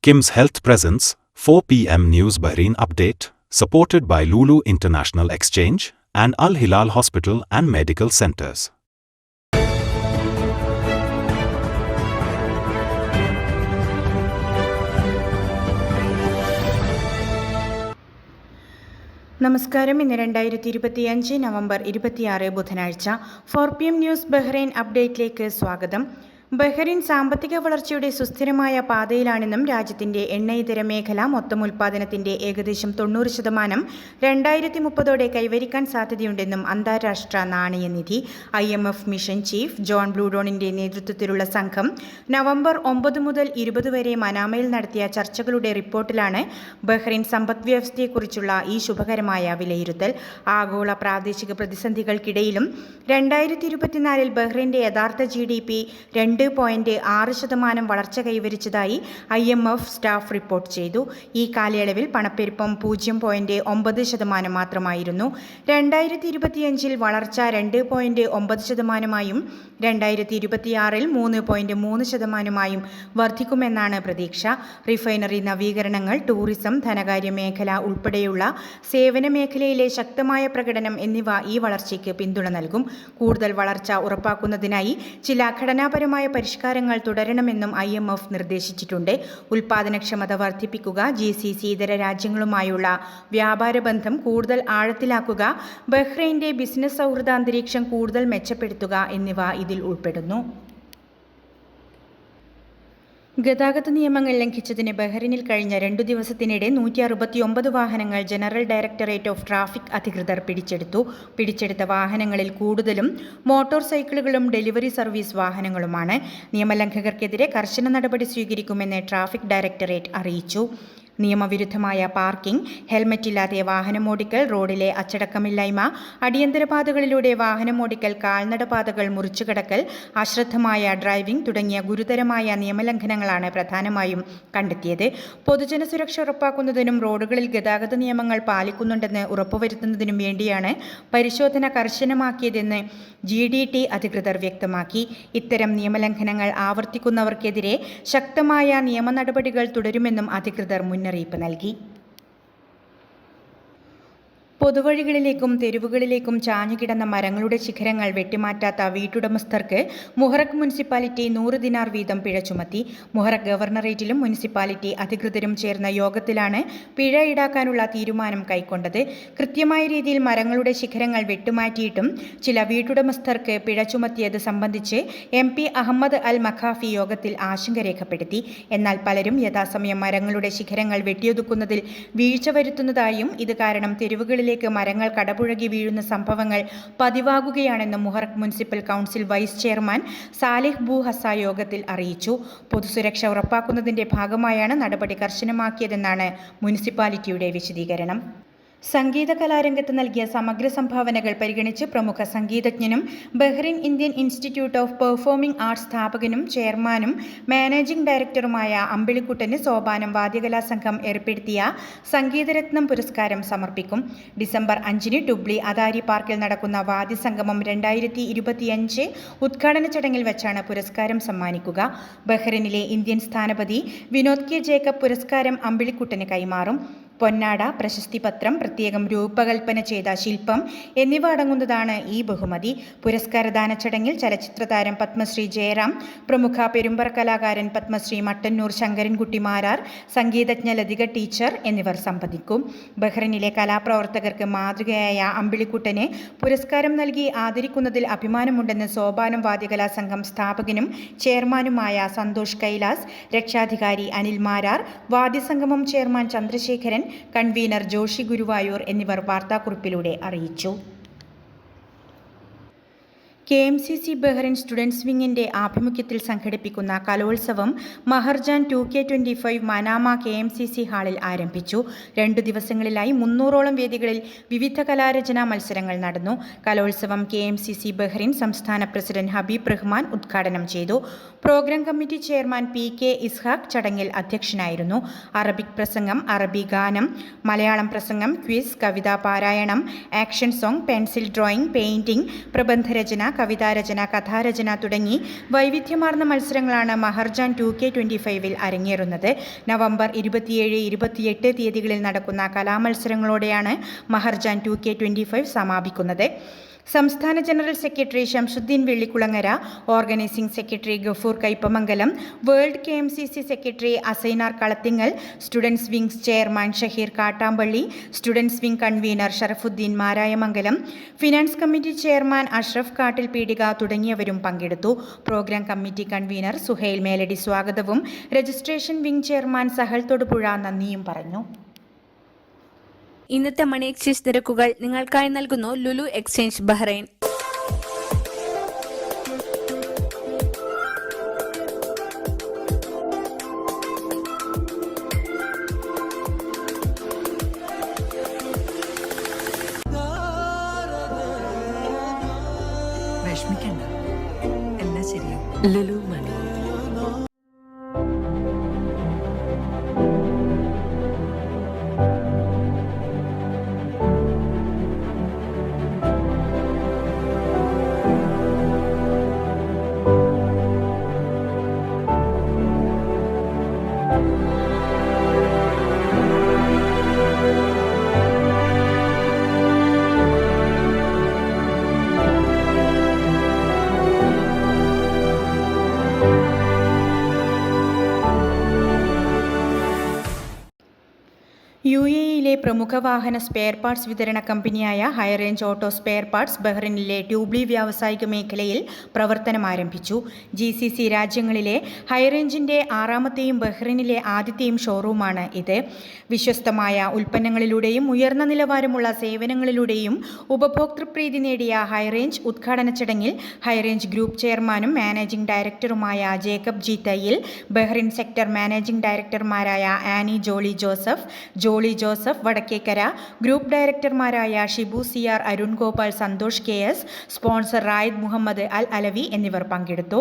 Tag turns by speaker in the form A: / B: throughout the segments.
A: Kim's Health Presents, 4 p.m. News Bahrain Update, supported by Lulu International Exchange and Al Hilal Hospital and Medical Centers.
B: നമസ്കാരം. ഇന്ന് 2025 November 26 ബുധനാഴ്ച 4 PM news Bahrain അപ്ഡേറ്റിലേക്ക് സ്വാഗതം. Bahrain സാമ്പത്തിക വളർച്ചയുടെ സുസ്ഥിരമായ പാതയിലാണെന്നും രാജ്യത്തിന്റെ എണ്ണയിതര മേഖല മൊത്തം ഉൽപ്പാദനത്തിന്റെ ഏകദേശം 90% 2030 കൈവരിക്കാൻ സാധ്യതയുണ്ടെന്നും അന്താരാഷ്ട്ര നാണയനിധി IMF മിഷൻ ചീഫ് ജോൺ ബ്ലൂഡോണിന്റെ നേതൃത്വത്തിലുള്ള സംഘം നവംബർ 9 മുതൽ 20 വരെ മനാമയിൽ നടത്തിയ ചർച്ചകളുടെ റിപ്പോർട്ടിലാണ് ബഹ്റൈൻ സമ്പദ് വ്യവസ്ഥയെക്കുറിച്ചുള്ള ഈ ശുഭകരമായ വിലയിരുത്തൽ. ആഗോള പ്രാദേശിക പ്രതിസന്ധികൾക്കിടയിലും 2024 ബഹ്റൈന്റെ യഥാർത്ഥ GDP 2.6% വളർച്ച കൈവരിച്ചതായി IMF സ്റ്റാഫ് റിപ്പോർട്ട് ചെയ്തു. ഈ കാലയളവിൽ പണപ്പെരുപ്പം 0.9% മാത്രമായിരുന്നു. 2025 വളർച്ച 2.9%, 2026 3.3% വർദ്ധിക്കുമെന്നാണ് പ്രതീക്ഷ. റിഫൈനറി നവീകരണങ്ങൾ, ടൂറിസം, ധനകാര്യ മേഖല ഉൾപ്പെടെയുള്ള സേവന മേഖലയിലെ ശക്തമായ പ്രകടനം എന്നിവ ഈ വളർച്ചയ്ക്ക് പിന്തുണ നൽകും. കൂടുതൽ വളർച്ച ഉറപ്പാക്കുന്നതിനായി ചില ഘടനാപരമായ പരിഷ്കാരങ്ങൾ തുടരണമെന്നും IMF നിർദ്ദേശിച്ചിട്ടുണ്ട്. ഉൽപ്പാദനക്ഷമത വർദ്ധിപ്പിക്കുക, GCC ഇതര രാജ്യങ്ങളുമായുള്ള വ്യാപാര ബന്ധം കൂടുതൽ ആഴത്തിലാക്കുക, ബഹ്റൈന്റെ ബിസിനസ് സൗഹൃദ അന്തരീക്ഷം കൂടുതൽ മെച്ചപ്പെടുത്തുക എന്നിവ ഇതിൽ ഉൾപ്പെടുന്നു. ഗതാഗത നിയമങ്ങൾ ലംഘിച്ചതിന് ബഹ്റൈനിൽ കഴിഞ്ഞ 2 ദിവസത്തിനിടെ 169 വാഹനങ്ങൾ ജനറൽ ഡയറക്ടറേറ്റ് ഓഫ് ട്രാഫിക് അധികൃതർ പിടിച്ചെടുത്തു. പിടിച്ചെടുത്ത വാഹനങ്ങളിൽ കൂടുതലും മോട്ടോർ സൈക്കിളുകളും ഡെലിവറി സർവീസ് വാഹനങ്ങളുമാണ്. നിയമലംഘകർക്കെതിരെ കർശന നടപടി സ്വീകരിക്കുമെന്ന് ട്രാഫിക് ഡയറക്ടറേറ്റ് അറിയിച്ചു. നിയമവിരുദ്ധമായ പാർക്കിംഗ്, ഹെൽമറ്റില്ലാതെ വാഹനമോടിക്കൽ, റോഡിലെ അച്ചടക്കമില്ലായ്മ, അടിയന്തര പാതകളിലൂടെ വാഹനമോടിക്കൽ, കാൽനടപാതകൾ മുറിച്ചുകടക്കൽ, അശ്രദ്ധമായ ഡ്രൈവിംഗ് തുടങ്ങിയ ഗുരുതരമായ നിയമലംഘനങ്ങളാണ് പ്രധാനമായും കണ്ടെത്തിയത്. പൊതുജന സുരക്ഷ ഉറപ്പാക്കുന്നതിനും റോഡുകളിൽ ഗതാഗത നിയമങ്ങൾ പാലിക്കുന്നുണ്ടെന്ന് ഉറപ്പുവരുത്തുന്നതിനും വേണ്ടിയാണ് പരിശോധന കർശനമാക്കിയതെന്ന് GDT അധികൃതർ വ്യക്തമാക്കി. ഇത്തരം നിയമലംഘനങ്ങൾ ആവർത്തിക്കുന്നവർക്കെതിരെ ശക്തമായ നിയമ നടപടികൾ തുടരുമെന്നും അധികൃതർ മുന്നറിയിപ്പ് നൽകി. പൊതുവഴികളിലേക്കും തെരുവുകളിലേക്കും ചാഞ്ഞുകിടന്ന മരങ്ങളുടെ ശിഖരങ്ങൾ വെട്ടിമാറ്റാത്ത വീട്ടുടമസ്ഥർക്ക് മുഹറഖ് മുനിസിപ്പാലിറ്റി 100 ദിനാർ വീതം പിഴ ചുമത്തി. മുഹറഖ് ഗവർണറേറ്റിലും മുനിസിപ്പാലിറ്റി അധികൃതരും ചേർന്ന യോഗത്തിലാണ് പിഴ ഈടാക്കാനുള്ള തീരുമാനം കൈക്കൊണ്ടത്. കൃത്യമായ രീതിയിൽ മരങ്ങളുടെ ശിഖരങ്ങൾ വെട്ടിമാറ്റിയിട്ടും ചില വീട്ടുടമസ്ഥർക്ക് പിഴ ചുമത്തിയത് സംബന്ധിച്ച് MP അഹമ്മദ് അൽ മഖാഫി യോഗത്തിൽ ആശങ്ക രേഖപ്പെടുത്തി. എന്നാൽ പലരും യഥാസമയം മരങ്ങളുടെ ശിഖരങ്ങൾ വെട്ടിയൊതുക്കുന്നതിൽ വീഴ്ച വരുത്തുന്നതായും ഇത് കാരണം തെരുവുകളിലേക്ക് മരങ്ങൾ കടപുഴകി വീഴുന്ന സംഭവങ്ങൾ പതിവാകുകയാണെന്നും Muharraq municipal council vice chairman Salih Bu Hasa യോഗത്തിൽ അറിയിച്ചു. പൊതുസുരക്ഷ ഉറപ്പാക്കുന്നതിന്റെ ഭാഗമായാണ് നടപടി കർശനമാക്കിയതെന്നാണ് മുനിസിപ്പാലിറ്റിയുടെ വിശദീകരണം. സംഗീത കലാരംഗത്ത് നൽകിയ സമഗ്ര സംഭാവനകൾ പരിഗണിച്ച് പ്രമുഖ സംഗീതജ്ഞനും Bahrain Indian Institute of Performing Arts സ്ഥാപകനും ചെയർമാനും മാനേജിംഗ് ഡയറക്ടറുമായ അമ്പിളിക്കുട്ടന് സോപാനം വാദ്യകലാ സംഘം ഏർപ്പെടുത്തിയ സംഗീതരത്നം പുരസ്കാരം സമർപ്പിക്കും. ഡിസംബർ 5 ഡുബ്ലി അദാരി പാർക്കിൽ നടക്കുന്ന വാദ്യസംഗമം 2025 ഉദ്ഘാടന ചടങ്ങിൽ വെച്ചാണ് പുരസ്കാരം സമ്മാനിക്കുക. ബഹ്റൈനിലെ ഇന്ത്യൻ സ്ഥാനപതി വിനോദ് K. ജേക്കബ് പുരസ്കാരം അമ്പിളിക്കുട്ടന് കൈമാറും. പൊന്നാട, പ്രശസ്തിപത്രം, പ്രത്യേകം രൂപകൽപ്പന ചെയ്ത ശില്പം എന്നിവ അടങ്ങുന്നതാണ് ഈ ബഹുമതി. പുരസ്കാരദാന ചടങ്ങിൽ ചലച്ചിത്രതാരം പത്മശ്രീ ജയറാം, പ്രമുഖ പെരുമ്പറ കലാകാരൻ പത്മശ്രീ മട്ടന്നൂർ ശങ്കരൻകുട്ടി മാരാർ, സംഗീതജ്ഞ ലതിക ടീച്ചർ എന്നിവർ സംബന്ധിക്കും. ബഹ്റൈനിലെ കലാപ്രവർത്തകർക്ക് മാതൃകയായ അമ്പിളിക്കുട്ടന് പുരസ്കാരം നൽകി ആദരിക്കുന്നതിൽ അഭിമാനമുണ്ടെന്ന് സോപാനം വാദ്യകലാ സംഘം സ്ഥാപകനും ചെയർമാനുമായ സന്തോഷ് കൈലാസ്, രക്ഷാധികാരി അനിൽ മാരാർ, വാദ്യസംഗമം ചെയർമാൻ ചന്ദ്രശേഖരൻ, കൺവീനർ ജോഷി ഗുരുവായൂർ എന്നിവർ വാർത്താക്കുറിപ്പിലൂടെ അറിയിച്ചു. KMCC ബഹ്റൈൻ സ്റ്റുഡൻസ് വിങ്ങിന്റെ ആഭിമുഖ്യത്തിൽ സംഘടിപ്പിക്കുന്ന കലോത്സവം മഹർജാൻ 2K25 മനാമ KMCC ഹാളിൽ ആരംഭിച്ചു. 2 ദിവസങ്ങളിലായി 300ഓളം വേദികളിൽ വിവിധ കലാരചനാ മത്സരങ്ങൾ നടന്നു. കലോത്സവം KMCC ബഹ്റൈൻ സംസ്ഥാന പ്രസിഡന്റ് ഹബീബ് റഹ്മാൻ ഉദ്ഘാടനം ചെയ്തു. Program committee chairman PK Ishaq ചടങ്ങിൽ അധ്യക്ഷനായിരുന്നു. അറബിക് പ്രസംഗം, അറബി ഗാനം, മലയാളം പ്രസംഗം, ക്വിസ്, കവിതാ പാരായണം, action song, pencil drawing, painting, പ്രബന്ധരചന, കവിതാരചന, കഥാരചന തുടങ്ങി വൈവിധ്യമാർന്ന മത്സരങ്ങളാണ് മഹർജാൻ 2K25 അരങ്ങേറുന്നത്. നവംബർ 27, 28 തീയതികളിൽ നടക്കുന്ന കലാമത്സരങ്ങളോടെയാണ് മഹർജാൻ 2K25 സമാപിക്കുന്നത്. സംസ്ഥാന general secretary Shamsuddeen Vellikulangara, organising secretary Gafoor Kaipamangalam, world KMCC secretary Assainar Kalathingal, students wing chairman Shaheer Kattampally, students wing convener Sharafuddeen Marayamangalam, finance committee chairman Ashraf Kattil Peedika തുടങ്ങിയവരും പങ്കെടുത്തു. Programme committee convener Suhail Meladi സ്വാഗതവും registration wing chairman Sahal Thodupuzha നന്ദിയും പറഞ്ഞു.
C: ഇന്നത്തെ മണി എക്സ്ചേഞ്ച് നിരക്കുകൾ നിങ്ങൾക്കായി നൽകുന്നു ലുലു എക്സ്ചേഞ്ച് ബഹ്റൈൻ.
D: വിഷമിക്കണ്ട, എല്ലാം ശരിയാവും. ലുലു മണി.
B: UAE പ്രമുഖ വാഹന സ്പെയർ പാർട്സ് വിതരണ കമ്പനിയായ ഹൈറേഞ്ച് ഓട്ടോ സ്പെയർ പാർട്സ് ബഹ്റിനിലെ ട്യൂബ്ലി വ്യാവസായിക മേഖലയിൽ പ്രവർത്തനം ആരംഭിച്ചു. GCC രാജ്യങ്ങളിലെ ഹൈറേഞ്ചിൻ്റെ 6ാമത്തെയും ബഹ്റിനിലെ ആദ്യത്തെയും ഷോറൂമാണ് ഇത്. വിശ്വസ്തമായ ഉൽപ്പന്നങ്ങളിലൂടെയും ഉയർന്ന നിലവാരമുള്ള സേവനങ്ങളിലൂടെയും ഉപഭോക്തൃപ്രീതി നേടിയ ഹൈറേഞ്ച് ഉദ്ഘാടന ചടങ്ങിൽ ഹൈറേഞ്ച് ഗ്രൂപ്പ് ചെയർമാനും മാനേജിംഗ് ഡയറക്ടറുമായ Jacob G Thayyil, Bahrain sector managing ഡയറക്ടർമാരായ ആനി ജോളി ജോസഫ് വടക്കേക്കര, ഗ്രൂപ്പ് ഡയറക്ടർമാരായ Shibu CR, Arun Gopal, Santhosh KS, sponsor Raed Mohammed Al Alawi എന്നിവർ പങ്കെടുത്തു.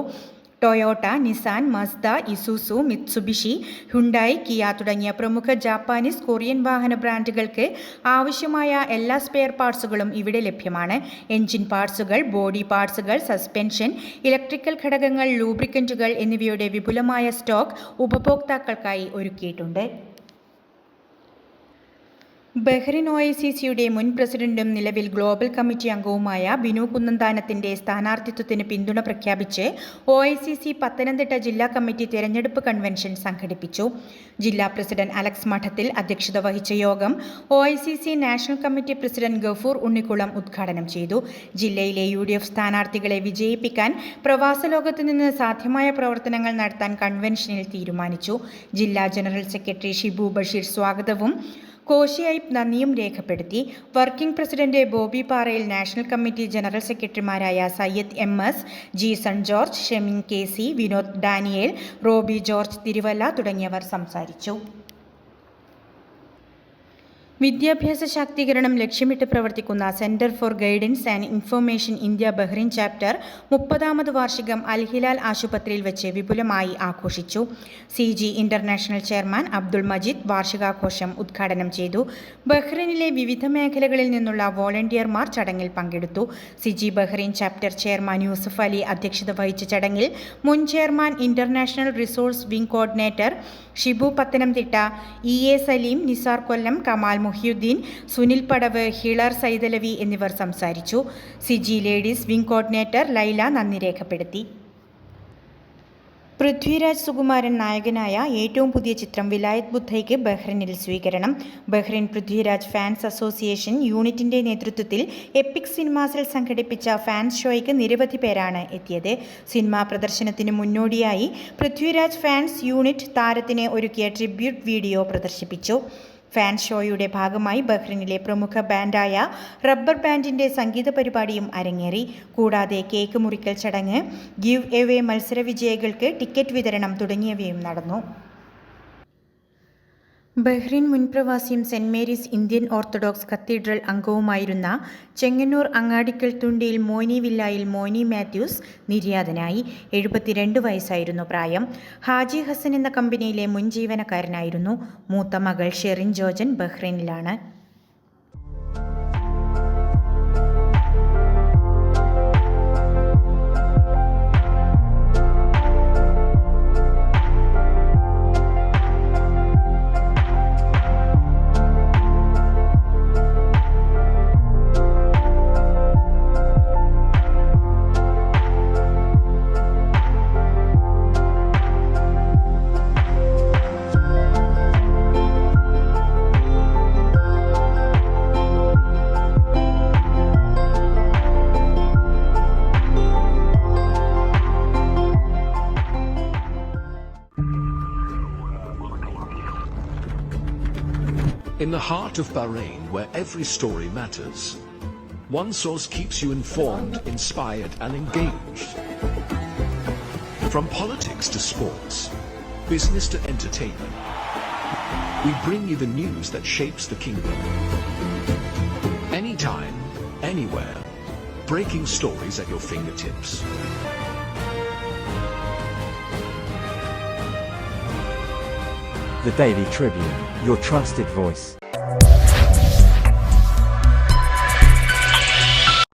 B: Toyota, Nissan, Mazda, Isuzu, Mitsubishi, Hyundai, Kia തുടങ്ങിയ പ്രമുഖ ജാപ്പാനീസ്, കൊറിയൻ വാഹന ബ്രാൻഡുകൾക്ക് ആവശ്യമായ എല്ലാ സ്പെയർ പാർട്സുകളും ഇവിടെ ലഭ്യമാണ്. എഞ്ചിൻ പാർട്സുകൾ, ബോഡി പാർട്സുകൾ, സസ്പെൻഷൻ, ഇലക്ട്രിക്കൽ ഘടകങ്ങൾ, ലൂബ്രിക്കൻറ്റുകൾ എന്നിവയുടെ വിപുലമായ സ്റ്റോക്ക് ഉപഭോക്താക്കൾക്കായി ഒരുക്കിയിട്ടുണ്ട്. ബഹ്റിൻ OICCയുടെ മുൻ പ്രസിഡന്റും നിലവിൽ ഗ്ലോബൽ കമ്മിറ്റി അംഗവുമായ ബിനു കുന്നന്താനത്തിൻ്റെ സ്ഥാനാർത്ഥിത്വത്തിന് പിന്തുണ പ്രഖ്യാപിച്ച് OICC പത്തനംതിട്ട ജില്ലാ കമ്മിറ്റി തെരഞ്ഞെടുപ്പ് കൺവെൻഷൻ സംഘടിപ്പിച്ചു. ജില്ലാ പ്രസിഡന്റ് അലക്സ് മഠത്തിൽ അധ്യക്ഷത വഹിച്ച യോഗം OICC national committee president Gafoor Unnikulam ഉദ്ഘാടനം ചെയ്തു. ജില്ലയിലെ UDF സ്ഥാനാർത്ഥികളെ വിജയിപ്പിക്കാൻ പ്രവാസ ലോകത്തു നിന്ന് സാധ്യമായ പ്രവർത്തനങ്ങൾ നടത്താൻ കൺവെൻഷനിൽ തീരുമാനിച്ചു. ജില്ലാ ജനറൽ സെക്രട്ടറി ഷിബു ബഷീർ സ്വാഗതവും കോശി ഐപ്പ് നന്ദിയും രേഖപ്പെടുത്തി. വർക്കിംഗ് പ്രസിഡന്റ് ബോബി പാറയിൽ, നാഷണൽ കമ്മിറ്റി ജനറൽ സെക്രട്ടറിമാരായ സയ്യദ് MS, സൺ ജോർജ്, ഷെമിൻ KC, വിനോദ് ഡാനിയേൽ, റോബി ജോർജ് തിരുവല്ല തുടങ്ങിയവർ സംസാരിച്ചു. വിദ്യാഭ്യാസ ശാക്തീകരണം ലക്ഷ്യമിട്ട് പ്രവർത്തിക്കുന്ന centre for guidance and information India Bahrain chapter 30ാമത് വാർഷികം അൽ ഹിലാൽ ആശുപത്രിയിൽ വെച്ച് വിപുലമായി ആഘോഷിച്ചു. CG international chairman Abdul Majeed വാർഷികാഘോഷം ഉദ്ഘാടനം ചെയ്തു. ബഹ്റിനിലെ വിവിധ മേഖലകളിൽ നിന്നുള്ള വോളണ്ടിയർമാർ ചടങ്ങിൽ പങ്കെടുത്തു. CG Bahrain chapter chairman Yusuf Ali അധ്യക്ഷത വഹിച്ച ചടങ്ങിൽ മുൻ chairman, international resource wing coordinator Shibu Pathanamthitta, EA Saleem, Nizar Kollam, Kamal Muhiyuddeen, Sunil Padav, Hilar Saidalavi എന്നിവർ സംസാരിച്ചു. CG ladies wing coordinator Laila നന്ദി രേഖപ്പെടുത്തി. പൃഥ്വിരാജ് സുകുമാരൻ നായകനായ ഏറ്റവും പുതിയ ചിത്രം വിലായത് ബുദ്ധയ്ക്ക് ബഹ്റിനിൽ സ്വീകരണം. ബഹ്റിൻ പൃഥ്വിരാജ് ഫാൻസ് അസോസിയേഷൻ യൂണിറ്റിന്റെ നേതൃത്വത്തിൽ എപ്പിക് സിനിമാസിൽ സംഘടിപ്പിച്ച ഫാൻസ് ഷോയ്ക്ക് നിരവധി പേരാണ് എത്തിയത്. സിനിമാ പ്രദർശനത്തിന് മുന്നോടിയായി പൃഥ്വിരാജ് ഫാൻസ് യൂണിറ്റ് താരത്തിന് ഒരുക്കിയ ട്രിബ്യൂട്ട് വീഡിയോ പ്രദർശിപ്പിച്ചു. ഫാൻ ഷോയുടെ ഭാഗമായി ബഹ്റിനിലെ പ്രമുഖ ബാൻഡായ റബ്ബർ ബാൻഡിൻ്റെ സംഗീത പരിപാടിയും അരങ്ങേറി. കൂടാതെ കേക്ക് മുറിക്കൽ ചടങ്ങ്, ഗിവ് എവേ മത്സര വിജയികൾക്ക് ടിക്കറ്റ് വിതരണം തുടങ്ങിയവയും നടന്നു. ബഹ്റിൻ മുൻ പ്രവാസിയും Saint Mary's Indian Orthodox Cathedral അംഗവുമായിരുന്ന ചെങ്ങന്നൂർ അങ്ങാടിക്കൽ തുണ്ടിയിൽ മോനി വില്ലായിൽ മോനി മാത്യൂസ് നിര്യാതനായി. 72 വയസ്സായിരുന്നു പ്രായം. ഹാജി ഹസൻ എന്ന കമ്പനിയിലെ മുൻ ജീവനക്കാരനായിരുന്നു. മൂത്ത മകൾ Sherin Jojan ബഹ്റിനിലാണ്.
E: In the heart of Bahrain, where every story matters, one source keeps you informed, inspired, and engaged. From politics to sports, business to entertainment, we bring you the news that shapes the kingdom. Anytime, anywhere, breaking stories at your fingertips.
F: The Daily Tribune, your trusted voice.